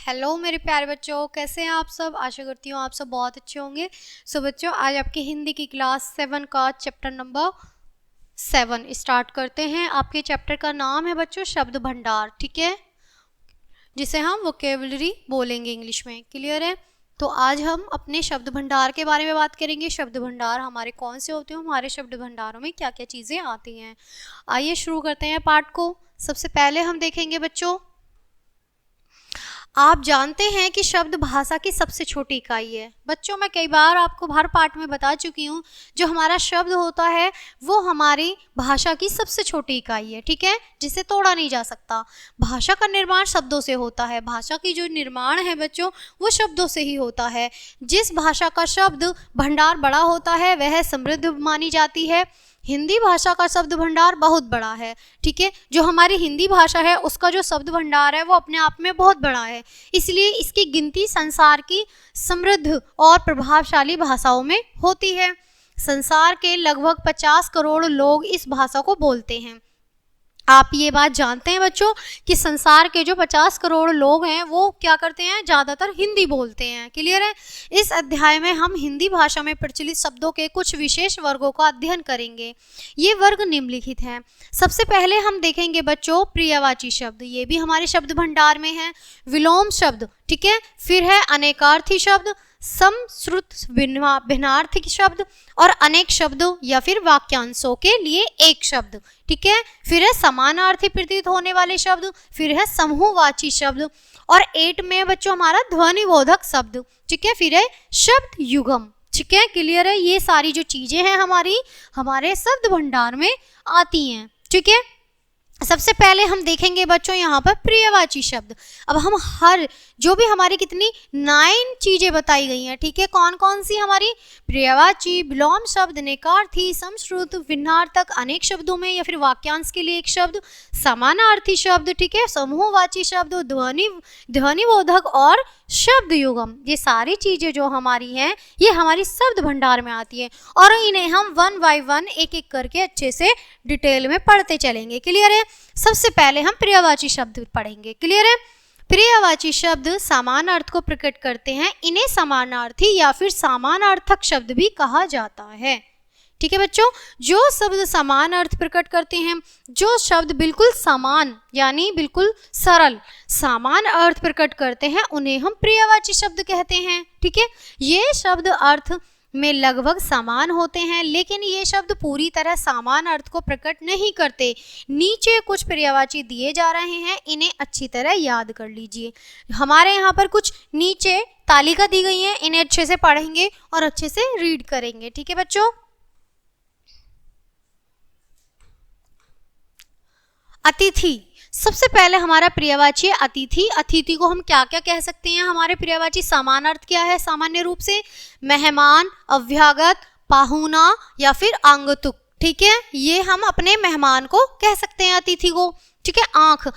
Hello मेरे प्यारे बच्चों, कैसे हैं आप सब। आशा करती हूँ आप सब बहुत अच्छे होंगे। सो बच्चों, आज आपकी हिंदी की क्लास 7 का चैप्टर नंबर 7 स्टार्ट करते हैं। आपके चैप्टर का नाम है बच्चों शब्द भंडार, ठीक है, जिसे हम वोकेबलरी बोलेंगे इंग्लिश में। क्लियर है। तो आज हम अपने शब्द भंडार के बारे में बात करेंगे। शब्द भंडार हमारे कौन से होते हैं, हमारे शब्द भंडारों में क्या क्या चीज़ें आती हैं। आइए शुरू करते हैं पाठ को। सबसे पहले हम देखेंगे बच्चों, आप जानते हैं कि शब्द भाषा की सबसे छोटी इकाई है। बच्चों, मैं कई बार आपको हर पाठ में बता चुकी हूँ, जो हमारा शब्द होता है वो हमारी भाषा की सबसे छोटी इकाई है, ठीक है, जिसे तोड़ा नहीं जा सकता। भाषा का निर्माण शब्दों से होता है। भाषा की जो निर्माण है बच्चों, वो शब्दों से ही होता है। जिस भाषा का शब्द भंडार बड़ा होता है वह समृद्ध मानी जाती है। हिंदी भाषा का शब्द भंडार बहुत बड़ा है, ठीक है। जो हमारी हिंदी भाषा है उसका जो शब्द भंडार है वो अपने आप में बहुत बड़ा है, इसलिए इसकी गिनती संसार की समृद्ध और प्रभावशाली भाषाओं में होती है। संसार के लगभग 50 करोड़ लोग इस भाषा को बोलते हैं। आप ये बात जानते हैं बच्चों कि संसार के जो 50 करोड़ लोग हैं वो क्या करते हैं, ज़्यादातर हिंदी बोलते हैं। क्लियर है। इस अध्याय में हम हिंदी भाषा में प्रचलित शब्दों के कुछ विशेष वर्गों का अध्ययन करेंगे। ये वर्ग निम्नलिखित हैं। सबसे पहले हम देखेंगे बच्चों पर्यायवाची शब्द, ये भी हमारे शब्द भंडार में है। विलोम शब्द, ठीक है, फिर है अनेकार्थी शब्द, समश्रुत भिन्नार्थी शब्द और अनेक शब्दों या फिर वाक्यांशों के लिए एक शब्द, ठीक है, फिर है समानार्थी प्रतीत होने वाले शब्द, फिर है समूहवाची शब्द और 8 में बच्चों हमारा ध्वनिबोधक शब्द, ठीक है, फिर है शब्द युगम, ठीक है। क्लियर है। ये सारी जो चीजें हैं हमारे शब्द भंडार में आती हैं, ठीक है। सबसे पहले हम देखेंगे बच्चों यहाँ पर पर्यायवाची शब्द। अब हम जो भी हमारी कितनी 9 चीजें बताई गई हैं, ठीक है, कौन कौन सी हमारी पर्यायवाची, विलोम शब्द, नेकार्थी, समश्रुत, भिन्नार्थक, अनेक शब्दों में या फिर वाक्यांश के लिए एक शब्द, समानार्थी शब्द, ठीक है, समूहवाची शब्द, ध्वनिबोधक और शब्द युगम। ये सारी चीजें जो हमारी हैं ये हमारी शब्द भंडार में आती है और इन्हें हम 1 बाय 1 एक एक करके अच्छे से डिटेल में पढ़ते चलेंगे। क्लियर है। सबसे पहले हम पर्यायवाची शब्द पढ़ेंगे। क्लियर है। पर्यायवाची शब्द समान अर्थ को प्रकट करते हैं। इन्हें समानार्थी या फिर समानार्थक शब्द भी कहा जाता है, ठीक है बच्चों। जो शब्द समान अर्थ प्रकट करते हैं, जो शब्द बिल्कुल समान यानी बिल्कुल सरल समान अर्थ प्रकट करते हैं, उन्हें हम पर्यायवाची शब्द कहते हैं, ठीक है। ये शब्द अर्थ में लगभग समान होते हैं, लेकिन ये शब्द पूरी तरह समान अर्थ को प्रकट नहीं करते। नीचे कुछ पर्यायवाची दिए जा रहे हैं, इन्हें अच्छी तरह याद कर लीजिए। हमारे यहाँ पर कुछ नीचे तालिका दी गई है, इन्हें अच्छे से पढ़ेंगे और अच्छे से रीड करेंगे, ठीक है बच्चों। अतिथि, सबसे पहले हमारा पर्यायवाची अतिथि। अतिथि को हम क्या क्या कह सकते हैं, हमारे पर्यायवाची समान अर्थ क्या है, सामान्य रूप से मेहमान, अभ्यागत, पाहुना या फिर आगंतुक, ठीक है। ये हम अपने मेहमान को कह सकते हैं, अतिथि को, ठीक है। आंख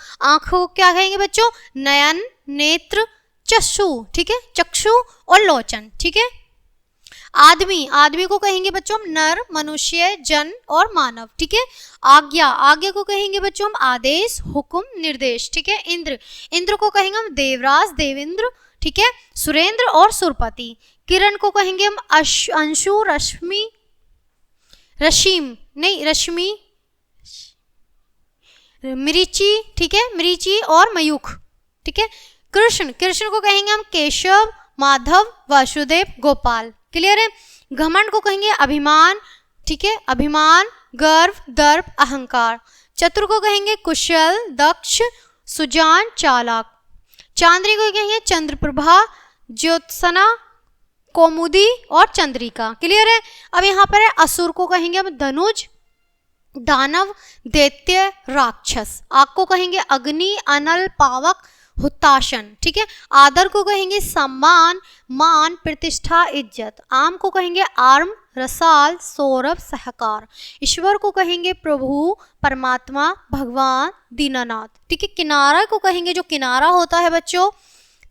को क्या कहेंगे बच्चों, नयन, नेत्र, चक्षु, ठीक है, चक्षु और लोचन, ठीक है। आदमी को कहेंगे बच्चों हम नर, मनुष्य, जन और मानव, ठीक है। आज्ञा को कहेंगे बच्चों हम आदेश, हुक्म, निर्देश, ठीक है। इंद्र को कहेंगे हम देवराज, देवेंद्र, ठीक है, सुरेंद्र और सुरपति। किरण को कहेंगे हम अंशु, रश्मि, मरीचि, ठीक है, मरीचि और मयूख, ठीक है। कृष्ण को कहेंगे हम केशव, माधव, वासुदेव, गोपाल। क्लियर है। घमंड को कहेंगे अभिमान, ठीक है, अभिमान, गर्व, दर्प, अहंकार। चतुर को कहेंगे कुशल, दक्ष, सुजान, चालाक। चांद्री को कहेंगे चंद्रप्रभा, ज्योत्सना, कौमुदी और चंद्रिका। क्लियर है। अब यहाँ पर है असुर को कहेंगे हम धनुज, दानव, दैत्य, राक्षस। आग को कहेंगे अग्नि, अनल, पावक, हुताशन, ठीक है। आदर को कहेंगे सम्मान, मान, प्रतिष्ठा, इज्जत। आम को कहेंगे आर्म, रसाल, सौरभ, सहकार। ईश्वर को कहेंगे प्रभु, परमात्मा, भगवान, दीनानाथ, ठीक है। किनारा को कहेंगे, जो किनारा होता है बच्चों,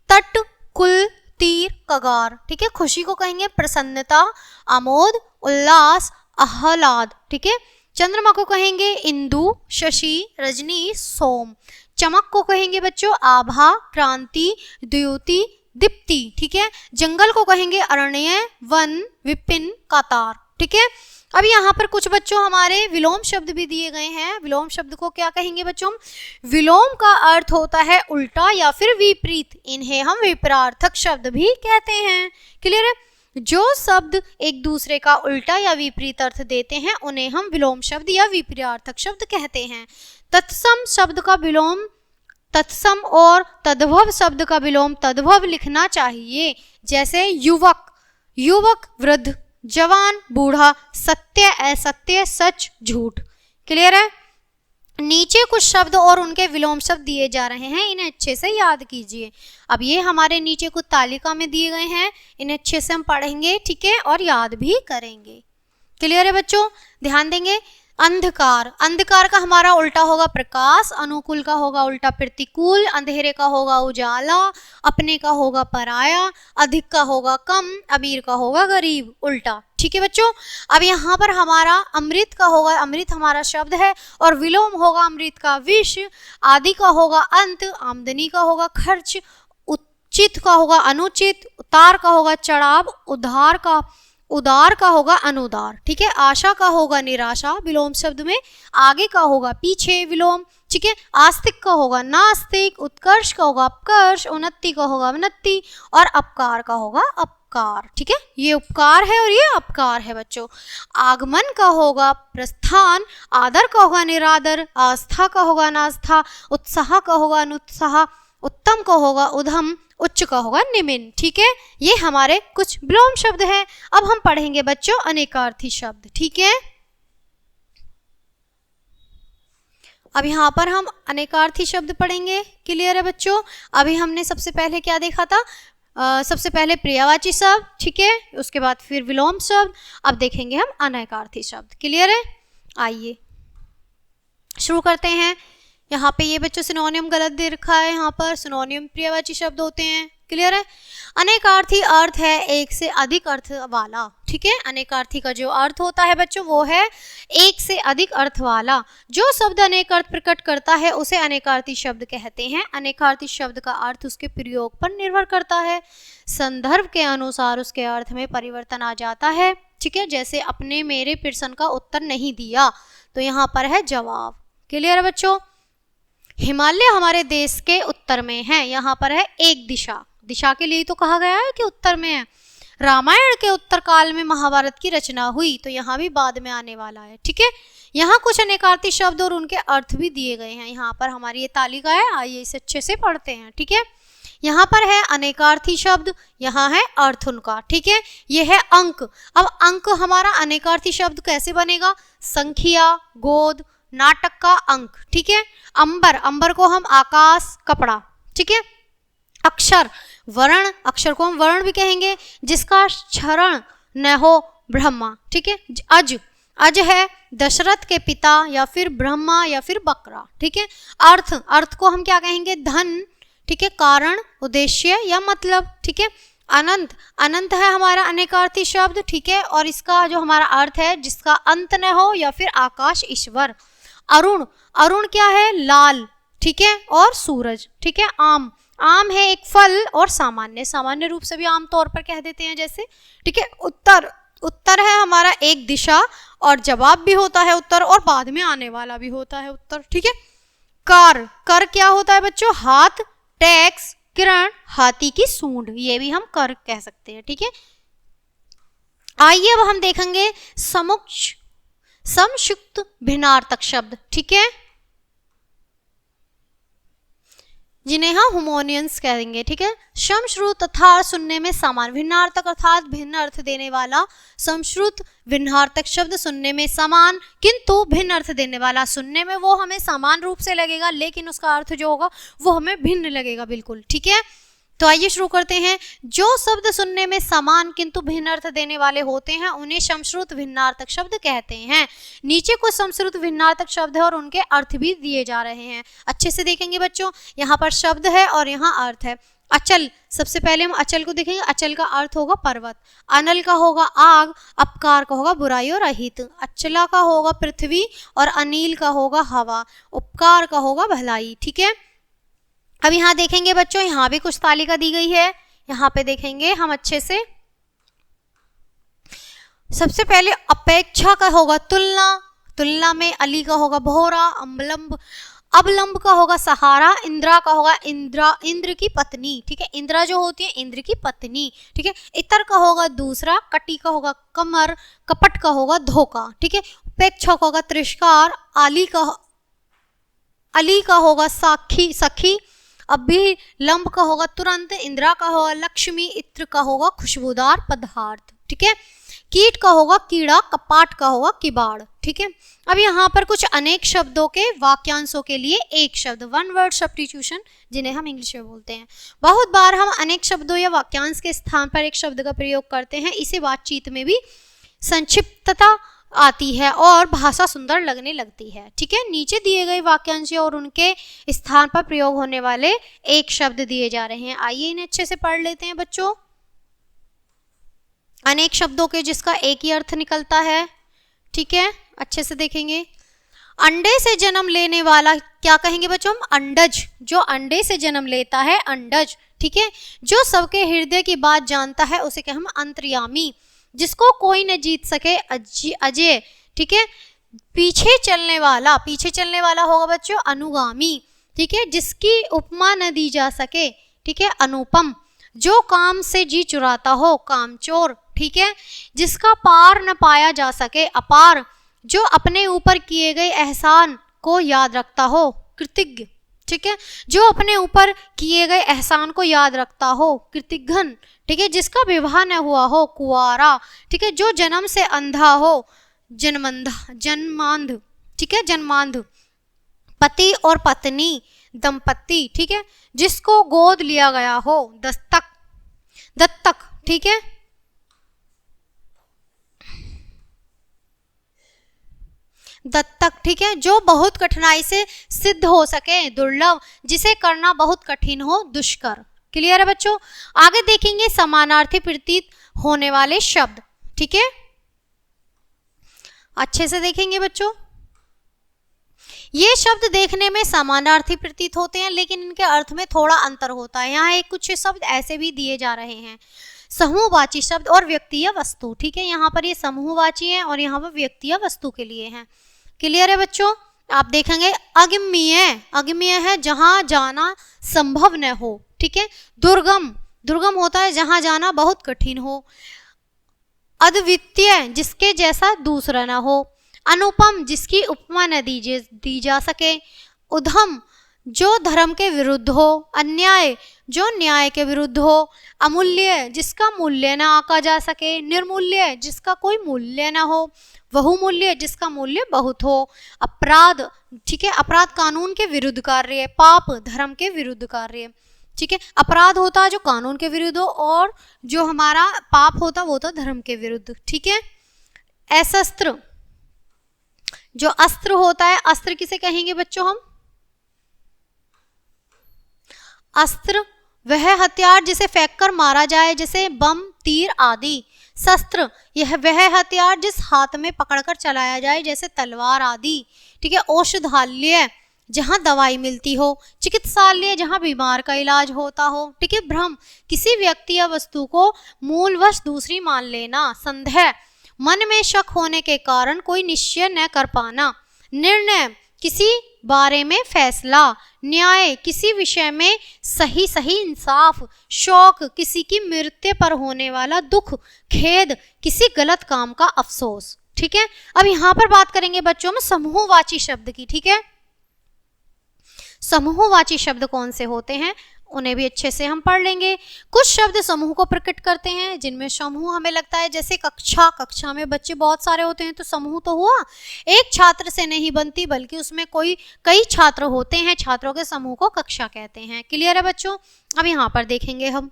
तट, कुल, तीर, कगार, ठीक है। खुशी को कहेंगे प्रसन्नता, आमोद, उल्लास, आह्लाद, ठीक है। चंद्रमा को कहेंगे इंदु, शशि, रजनी, सोम। चमक को कहेंगे बच्चों आभा, क्रांति, द्युति, दीप्ति, ठीक है। जंगल को कहेंगे अरण्य, वन, विपिन, कातार, ठीक है। अब यहाँ पर कुछ बच्चों हमारे विलोम शब्द भी दिए गए हैं। विलोम शब्द को क्या कहेंगे बच्चों? विलोम का अर्थ होता है उल्टा या फिर विपरीत, इन्हें हम विपरार्थक शब्द भी कहते हैं। क्लियर है? जो शब्द एक दूसरे का उल्टा या विपरीत अर्थ देते हैं उन्हें हम विलोम शब्द या विपरार्थक शब्द कहते हैं। तत्सम शब्द का विलोम तत्सम और तद्भव शब्द का विलोम तद्भव लिखना चाहिए। जैसे युवक, युवक वृद्ध, जवान बूढ़ा, सत्य असत्य, सच झूठ। क्लियर है? नीचे कुछ शब्द और उनके विलोम शब्द दिए जा रहे हैं, इन्हें अच्छे से याद कीजिए। अब ये हमारे नीचे कुछ तालिका में दिए गए हैं, इन्हें अच्छे से हम पढ़ेंगे, ठीक है, और याद भी करेंगे। क्लियर है बच्चों? ध्यान देंगे। अंधकार, अंधकार का हमारा उल्टा होगा प्रकाश, अनुकूल का होगा उल्टा प्रतिकूल, अंधेरे का होगा उजाला, अपने का होगा पराया, अधिक का होगा कम, अमीर का होगा गरीब, उल्टा। ठीक है बच्चों? अब यहाँ पर हमारा अमृत का होगा, अमृत हमारा शब्द है, और विलोम होगा अमृत का विष, आदि का होगा अंत, आमदनी का होगा खर्च, उचित का होगा अनुचित, उतार का होगा चढ़ाव, उदार का होगा अनुदार। ठीक है? आशा का होगा निराशा विलोम शब्द में, आगे का होगा पीछे विलोम। ठीक है? आस्तिक का होगा नास्तिक, उत्कर्ष का होगा अपकर्ष, उन्नति का होगा अवनति, और अपकार का होगा अपकार। ठीक है? ये उपकार है और ये अपकार है बच्चों। आगमन का होगा प्रस्थान, आदर का होगा निरादर, आस्था का होगा अनास्था, उत्साह का होगा अनुत्साह, उत्तम का होगा उधम, उच्च का होगा निम्न। ठीक है? ये हमारे कुछ विलोम शब्द हैं। अब हम पढ़ेंगे बच्चों अनेकार्थी शब्द। ठीक है? अब यहाँ पर हम अनेकार्थी शब्द पढ़ेंगे। क्लियर है बच्चों? अभी हमने सबसे पहले क्या देखा था? सबसे पहले पर्यायवाची शब्द, ठीक है, उसके बाद फिर विलोम शब्द, अब देखेंगे हम अनेकार्थी शब्द। क्लियर है? आइए शुरू करते हैं। यहाँ पे ये बच्चों सिनोनियम गलत दे रखा है, यहाँ पर सिनोनियम पर्यायवाची शब्द होते हैं। क्लियर है? अनेकार्थी अर्थ है एक से अधिक अर्थ वाला। ठीक है? अनेकार्थी का जो अर्थ होता है बच्चों वो है एक से अधिक अर्थ वाला। जो शब्द अनेक अर्थ प्रकट करता है उसे अनेकार्थी शब्द कहते हैं। अनेकार्थी शब्द का अर्थ उसके प्रयोग पर निर्भर करता है, संदर्भ के अनुसार उसके अर्थ में परिवर्तन आ जाता है। ठीक है? जैसे अपने मेरे प्रश्न का उत्तर नहीं दिया, तो यहाँ पर है जवाब। क्लियर है बच्चों? हिमालय हमारे देश के उत्तर में है, यहाँ पर है एक दिशा, दिशा के लिए तो कहा गया है कि उत्तर में है। रामायण के उत्तर काल में महाभारत की रचना हुई, तो यहाँ भी बाद में आने वाला है। ठीक है? यहाँ कुछ अनेकार्थी शब्द और उनके अर्थ भी दिए गए हैं। यहाँ पर हमारी ये तालिका है, आइए इसे अच्छे से पढ़ते हैं। ठीक है? यहाँ पर है अनेकार्थी शब्द, यहाँ है अर्थ उनका। ठीक है? ये है अंक। अब अंक हमारा अनेकार्थी शब्द कैसे बनेगा? संख्या, गोद, नाटक का अंक। ठीक है? अंबर, अंबर को हम आकाश, कपड़ा। ठीक है? अक्षर, वर्ण, अक्षर को हम वर्ण भी कहेंगे, जिसका क्षरण न हो, ब्रह्मा। ठीक है? अज, अज है दशरथ के पिता या फिर ब्रह्मा या फिर बकरा। ठीक है? अर्थ, अर्थ को हम क्या कहेंगे? धन। ठीक है? कारण, उद्देश्य या मतलब। ठीक है? अनंत, अनंत है हमारा अनेकार्थी शब्द। ठीक है? और इसका जो हमारा अर्थ है जिसका अंत न हो, या फिर आकाश, ईश्वर। अरुण, अरुण क्या है? लाल। ठीक है? और सूरज। ठीक है? आम, आम है एक फल, और सामान्य, सामान्य रूप से भी आम तौर पर कह देते हैं जैसे। ठीक है? उत्तर, उत्तर है हमारा एक दिशा, और जवाब भी होता है उत्तर, और बाद में आने वाला भी होता है उत्तर। ठीक है? कर, कर क्या होता है बच्चों? हाथ, टैक्स, किरण, हाथी की सूंड, ये भी हम कर कह सकते हैं। ठीक है? आइए अब हम देखेंगे समुच्च समयुक्त भिन्नार्थक शब्द। ठीक है? जिन्हें हम होमोनियंस कहेंगे। ठीक है? समश्रुत तथा सुनने में समान, भिन्नार्थक अर्थात भिन्न अर्थ देने वाला। समश्रुत भिन्नार्थक शब्द सुनने में समान किंतु भिन्न अर्थ देने वाला। सुनने में वो हमें समान रूप से लगेगा, लेकिन उसका अर्थ जो होगा वो हमें भिन्न लगेगा बिल्कुल। ठीक है? तो आइए शुरू करते हैं। जो शब्द सुनने में समान किंतु भिन्न अर्थ देने वाले होते हैं उन्हें समश्रुत भिन्नार्थक शब्द कहते हैं। नीचे कुछ समश्रुत भिन्नार्थक शब्द है और उनके अर्थ भी दिए जा रहे हैं, अच्छे से देखेंगे बच्चों। यहाँ पर शब्द है और यहाँ अर्थ है। अचल, सबसे पहले हम अचल को देखेंगे। अचल का अर्थ होगा पर्वत, अनल का होगा आग, अपकार का होगा बुराई और अहित, अचला का होगा पृथ्वी, और अनिल का होगा हवा, उपकार का होगा भलाई। ठीक है? अब यहाँ देखेंगे बच्चों, यहाँ भी कुछ तालिका दी गई है, यहाँ पे देखेंगे हम अच्छे से। सबसे पहले अपेक्षा का होगा तुलना, तुलना में अली का होगा भोरा, अम्बलम्ब, अवलंब का होगा सहारा, इंद्रा का होगा इंद्र की पत्नी, ठीक है, इंद्रा जो होती है इंद्र की पत्नी, ठीक है। इतर का होगा दूसरा, कटी का होगा कमर, कपट का होगा धोखा, ठीक है। उपेक्षा का होगा तिरस्कार, अली का होगा साखी सखी, अभिलंब का होगा तुरंत, इंद्रा का होगा लक्ष्मी, इत्र का होगा खुशबूदार पदार्थ, ठीक है। कीट का होगा कीड़ा, कपाट का होगा किबाड़, ठीक है। अब यहाँ पर कुछ अनेक शब्दों के वाक्यांशों के लिए एक शब्द, वन वर्ड सब्स्टिट्यूशन, जिन्हें हम इंग्लिश में बोलते हैं। बहुत बार हम अनेक शब्दों या वाक्यांश के स्थान पर एक शब्द का प्रयोग करते हैं, इसे बातचीत में भी संक्षिप्तता आती है और भाषा सुंदर लगने लगती है, ठीक है। नीचे दिए गए वाक्यांश और उनके स्थान पर प्रयोग होने वाले एक शब्द दिए जा रहे हैं, आइए इन्हें अच्छे से पढ़ लेते हैं बच्चों। अनेक शब्दों के जिसका एक ही अर्थ निकलता है, ठीक है, अच्छे से देखेंगे। अंडे से जन्म लेने वाला क्या कहेंगे बच्चों हम? अंडज, जो अंडे से जन्म लेता है अंडज, ठीक है। जो सबके हृदय की बात जानता है उसे क्या हम? अंतर्यामी। जिसको कोई न जीत सके अजय, ठीक है। पीछे चलने वाला होगा बच्चों अनुगामी, ठीक है। जिसकी उपमा न दी जा सके, ठीक है, अनुपम। जो काम से जी चुराता हो कामचोर, ठीक है। जिसका पार न पाया जा सके अपार। जो अपने ऊपर किए गए एहसान को याद रखता हो कृतज्ञ, ठीक है। जो अपने ऊपर किए गए एहसान को याद रखता हो कृतघ्न, ठीक है। जिसका विवाह न हुआ हो कुंवारा, ठीक है। जो जन्म से अंधा हो जन्मांध, ठीक है, जन्मांध। पति और पत्नी दंपति, ठीक है। जिसको गोद लिया गया हो दत्तक, ठीक है। दत्तक, ठीक है। जो बहुत कठिनाई से सिद्ध हो सके दुर्लभ। जिसे करना बहुत कठिन हो दुष्कर। क्लियर है बच्चों? आगे देखेंगे समानार्थी प्रतीत होने वाले शब्द, ठीक है, अच्छे से देखेंगे बच्चों। ये शब्द देखने में समानार्थी प्रतीत होते हैं लेकिन इनके अर्थ में थोड़ा अंतर होता है। यहाँ एक कुछ शब्द ऐसे भी दिए जा रहे हैं, समूहवाची शब्द और व्यक्ति या वस्तु, ठीक है। यहाँ पर ये समूहवाची है और यहाँ पर व्यक्ति या वस्तु के लिए है। क्लियर है बच्चों? आप देखेंगे अगम्य है जहां जाना संभव न हो, ठीक है। दुर्गम होता है जहां जाना बहुत कठिन हो। अद्वितीय जिसके जैसा दूसरा ना हो। अनुपम जिसकी उपमा न दी जा सके। उधम जो धर्म के विरुद्ध हो। अन्याय जो न्याय के विरुद्ध हो। अमूल्य जिसका मूल्य न आंका जा सके। निर्मूल्य जिसका कोई मूल्य न हो। बहुमूल्य जिसका मूल्य बहुत हो। अपराध, ठीक है, अपराध कानून के विरुद्ध कार्य है। पाप धर्म के विरुद्ध कार्य है, ठीक है। अपराध होता है जो कानून के विरुद्ध हो और जो हमारा पाप होता वो तो धर्म के विरुद्ध, ठीक है। असस्त्र जो अस्त्र होता है, अस्त्र किसे कहेंगे बच्चों हम? अस्त्र वह हथियार जिसे फेंककर मारा जाए जैसे बम तीर आदि। शस्त्र यह वह हथियार जिस हाथ में पकड़कर चलाया जाए जैसे तलवार आदि, ठीक है। औषधालय जहां दवाई मिलती हो। चिकित्सालय जहां बीमार का इलाज होता हो, ठीक है। भ्रम किसी व्यक्ति या वस्तु को मूलवश दूसरी मान लेना। संदेह मन में शक होने के कारण कोई निश्चय न कर पाना। निर्णय किसी बारे में फैसला। न्याय किसी विषय में सही इंसाफ। शोक किसी की मृत्यु पर होने वाला दुख। खेद किसी गलत काम का अफसोस, ठीक है। अब यहाँ पर बात करेंगे बच्चों में समूहवाची शब्द की, ठीक है। समूहवाची शब्द कौन से होते हैं उन्हें भी अच्छे से हम पढ़ लेंगे। कुछ शब्द समूह को प्रकट करते हैं जिनमें समूह हमें लगता है जैसे कक्षा में बच्चे बहुत सारे होते हैं तो समूह तो हुआ। एक छात्र से नहीं बनती बल्कि उसमें कई छात्र होते हैं, छात्रों के समूह को कक्षा कहते हैं। क्लियर है बच्चों? अब यहाँ पर देखेंगे हम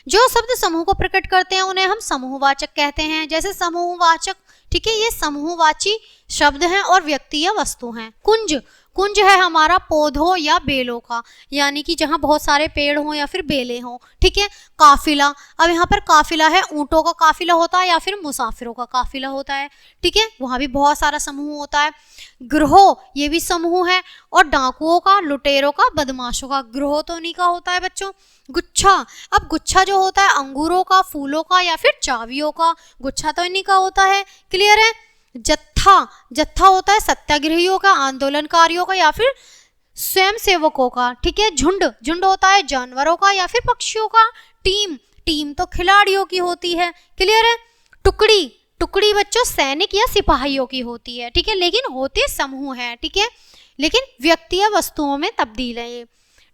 जो शब्द समूह को प्रकट करते हैं उन्हें हम समूहवाचक कहते हैं। जैसे समूहवाचक, ठीक है, ये समूहवाची शब्द हैं और व्यक्ति या वस्तु हैं। कुंज कुंज है हमारा पौधों या बेलों का, यानी कि जहाँ बहुत सारे पेड़ हों या फिर बेलें हों, ठीक है। काफिला, अब यहाँ पर काफिला है, ऊँटों का काफिला होता है या फिर मुसाफिरों का काफिला होता है, ठीक है, वहाँ भी बहुत सारा समूह होता है। ग्रोह, ये भी समूह है। और डाकुओं का, लुटेरों का, बदमाशों का। ग्रोह तो उन्हीं का होता है बच्चों। गुच्छा, अब गुच्छा जो होता है अंगूरों का, फूलों का या फिर चाबियों का, गुच्छा तो इन्हीं का होता है। क्लियर है। जत्था, जत्था होता है सत्याग्रहियों का, आंदोलनकारियों का या फिर स्वयं सेवकों का, ठीक है। झुंड, झुंड होता है जानवरों का या फिर पक्षियों का। टीम, टीम तो खिलाड़ियों की होती है। क्लियर है। टुकड़ी, टुकड़ी बच्चों सैनिक या सिपाहियों की होती है, ठीक है, लेकिन होते समूह है, ठीक है, लेकिन व्यक्ति या वस्तुओं में तब्दील है ये।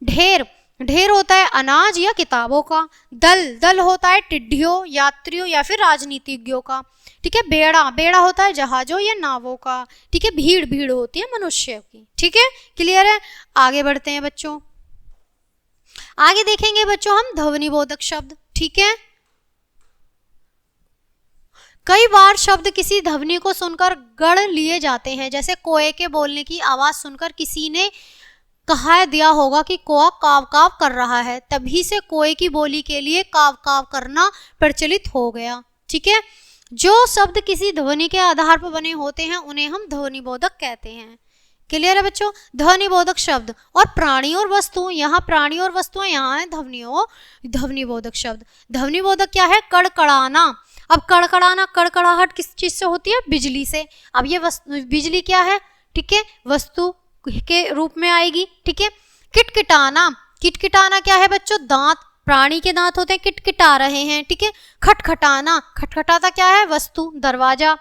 ढेर, ढेर होता है अनाज या किताबों का। दल, दल होता है टिड्डियों, यात्रियों या फिर राजनीतिज्ञों का, ठीक है। बेड़ा, बेड़ा होता है जहाजों या नावों का, ठीक है। भीड़, भीड़ होती है मनुष्य की, ठीक है। क्लियर है। आगे बढ़ते हैं बच्चों, आगे देखेंगे बच्चों हम ध्वनिबोधक शब्द, ठीक है। कई बार शब्द किसी ध्वनि को सुनकर गढ़ लिए जाते हैं, जैसे कोए के बोलने की आवाज सुनकर किसी ने कहा दिया होगा कि कोआ काव काव कर रहा है, तभी से कोए की बोली के लिए काव काव करना प्रचलित हो गया, ठीक है। जो शब्द किसी ध्वनि के आधार पर बने होते हैं उन्हें हम ध्वनिबोधक कहते हैं। क्लियर है बच्चों। ध्वनिबोधक शब्द। और प्राणी और वस्तु, यहाँ प्राणी और वस्तुएं, यहाँ है ध्वनियों, ध्वनिबोधक शब्द। ध्वनिबोधक क्या है? कड़कड़ाना। अब कड़कड़ाना, कड़कड़ाहट किस चीज से होती है? बिजली से। अब ये बिजली क्या है? ठीक है, वस्तु के रूप में आएगी, ठीक है। किटकिटाना, किटकिटाना क्या है बच्चों? दांत, प्राणी के दांत होते हैं, किटकिटा रहे हैं, ठीक है। खटखटाना, खटखटाता क्या है? वस्तु, दरवाजा।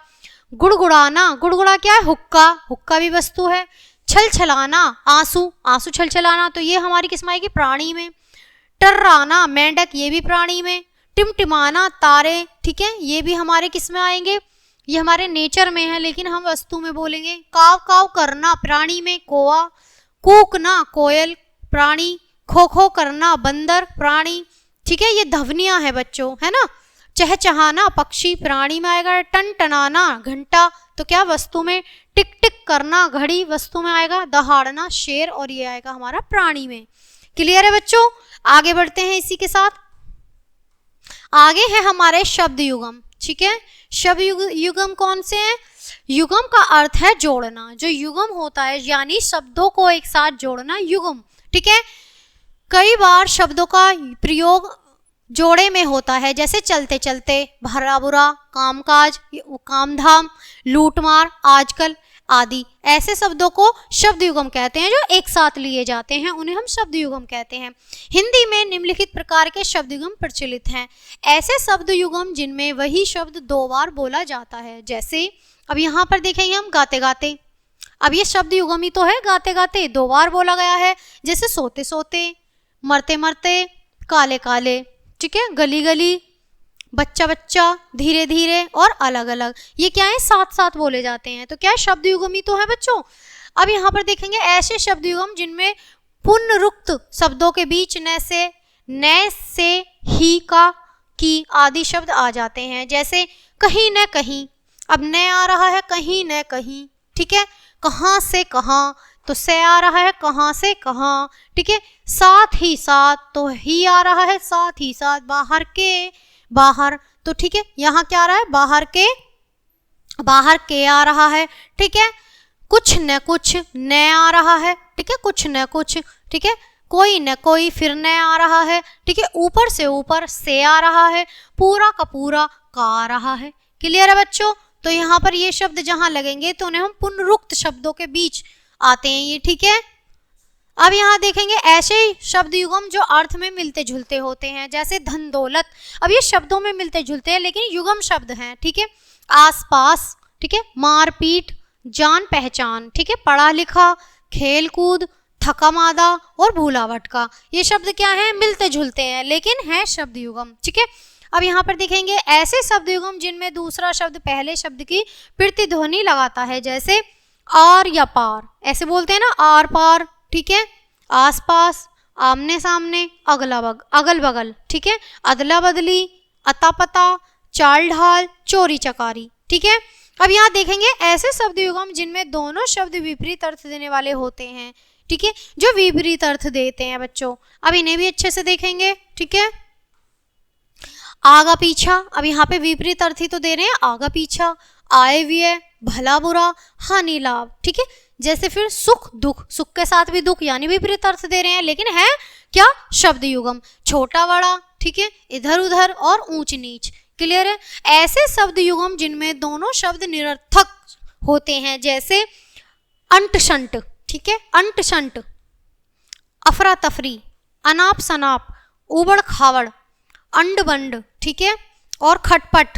गुड़गुड़ाना, गुड़गुड़ा क्या है? हुक्का, हुक्का भी वस्तु है। छलछलाना, आंसू, आंसू छलछलाना, तो ये हमारी किस में आएगी? प्राणी में। टर्राना, मेंढक, ये भी प्राणी में। टिमटिमाना, तारे, ठीक है, ये भी हमारे किस में आएंगे? ये हमारे नेचर में है, लेकिन हम वस्तु में बोलेंगे। काव काव करना, प्राणी में। कोआ। कूकना, कोयल, प्राणी। खो खो करना, बंदर, प्राणी, ठीक है। ये ध्वनियां है बच्चों, है ना। चहचहाना, पक्षी, प्राणी में आएगा। टनटनाना, घंटा, तो क्या? वस्तु में। टिक टिक करना, घड़ी, वस्तु में आएगा। दहाड़ना, शेर, और ये आएगा हमारा प्राणी में। क्लियर है बच्चों। आगे बढ़ते हैं इसी के साथ। आगे है हमारे शब्द युगम, ठीक है। शब्द युगम कौन से हैं? युगम का अर्थ है जोड़ना। जो युगम होता है यानी शब्दों को एक साथ जोड़ना, युगम, ठीक है। कई बार शब्दों का प्रयोग जोड़े में होता है, जैसे चलते चलते, भरा बुरा, कामकाज, कामधाम, लूटमार, आजकल आदि। ऐसे शब्दों को शब्द युगम कहते हैं जो एक साथ लिए जाते हैं, उन्हें हम शब्द युगम कहते हैं। हिंदी में निम्नलिखित प्रकार के शब्द युगम प्रचलित हैं। ऐसे शब्द युगम जिनमें वही शब्द दो बार बोला जाता है, जैसे अब यहाँ पर देखेंगे हम गाते गाते। अब ये शब्द युगम ही तो है, गाते गाते दो बार बोला गया है, जैसे सोते सोते, मरते मरते, काले काले, ठीक है, गली गली, बच्चा बच्चा, धीरे धीरे और अलग अलग। ये क्या है? साथ साथ बोले जाते हैं, तो क्या है? शब्द युगम ही तो है बच्चों। अब यहाँ पर देखेंगे ऐसे शब्द युगम जिनमें पुनरुक्त शब्दों के बीच न से, ही, का, की आदि शब्द आ जाते हैं, जैसे कहीं न कहीं। अब न आ रहा है, कहीं न कहीं, ठीक है। कहाँ से कहाँ, तो से आ रहा है, कहाँ से कहाँ, ठीक है। साथ ही साथ, तो ही आ रहा है, साथ ही साथ। बाहर के, बाहर, तो ठीक है, यहाँ क्या आ रहा है? बाहर के, बाहर के आ रहा है, ठीक है। कुछ न कुछ, न आ रहा है, ठीक है, कुछ न कुछ, ठीक है। कोई न कोई, फिर न आ रहा है, ठीक है। ऊपर से ऊपर, से आ रहा है। पूरा का पूरा, का आ रहा है। क्लियर है बच्चों। तो यहाँ पर ये शब्द जहाँ लगेंगे तो उन्हें हम पुनरुक्त शब्दों के बीच आते हैं ये, ठीक है। अब यहाँ देखेंगे ऐसे शब्द युगम जो अर्थ में मिलते जुलते होते हैं, जैसे धन दौलत। अब ये शब्दों में मिलते जुलते हैं लेकिन युगम शब्द हैं, ठीक है। आसपास, ठीक है। मारपीट, जान पहचान, ठीक है। पढ़ा लिखा, खेल कूद, थका मादा और भूला भटका। ये शब्द क्या है? मिलते जुलते हैं लेकिन है शब्द युगम, ठीक है। अब यहाँ पर देखेंगे ऐसे शब्द युगम जिनमें दूसरा शब्द पहले शब्द की प्रतिध्वनि लगाता है, जैसे आर या पार, ऐसे बोलते हैं ना, आर पार, ठीक है। आसपास, आमने सामने, अगल बगल, ठीक है। अदला बदली, अता पता, चाल ढाल, चोरी चकारी, ठीक है। अब यहाँ देखेंगे ऐसे शब्द युग्म जिनमें दोनों शब्द विपरीत अर्थ देने वाले होते हैं, ठीक है, जो विपरीत अर्थ देते हैं बच्चों। अब इन्हें भी अच्छे से देखेंगे, ठीक है। आगा पीछा, अब यहाँ पे विपरीत अर्थ ही तो दे रहे हैं, आगा पीछा, आय व्यय, भला बुरा, हानि लाभ, ठीक है। जैसे फिर सुख दुख, सुख के साथ भी दुख यानी विपरीत अर्थ दे रहे हैं, लेकिन है क्या, शब्द युग्म। छोटा बड़ा, ठीक है, इधर उधर और ऊंच नीच, क्लियर है। ऐसे शब्द युग्म जिनमें दोनों शब्द निरर्थक होते हैं, जैसे अंट शंट, ठीक है, अंट शंट, अफरा तफरी, अनाप शनाप, उबड़ खाबड़, अंड बंड, ठीक है, और खटपट,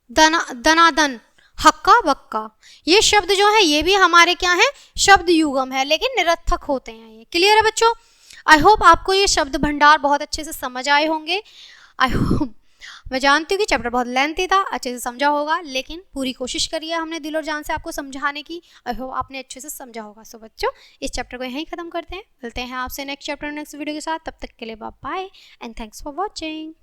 दनादन, हक्का बक्का। ये शब्द जो है ये भी हमारे क्या है, शब्द युग्म है, लेकिन निरर्थक होते हैं ये, क्लियर है बच्चों। आई होप आपको ये शब्द भंडार बहुत अच्छे से समझ आए होंगे। आई होप, मैं जानती हूँ कि चैप्टर बहुत लेंथी था, अच्छे से समझा होगा, लेकिन पूरी कोशिश करिए हमने दिल और जान से आपको समझाने की। आई होप आपने अच्छे से समझा होगा। सो बच्चों, इस चैप्टर को यहीं खत्म करते हैं, मिलते हैं आपसे नेक्स्ट चैप्टर नेक्स्ट वीडियो के साथ। तब तक के लिए bye bye and thanks for watching.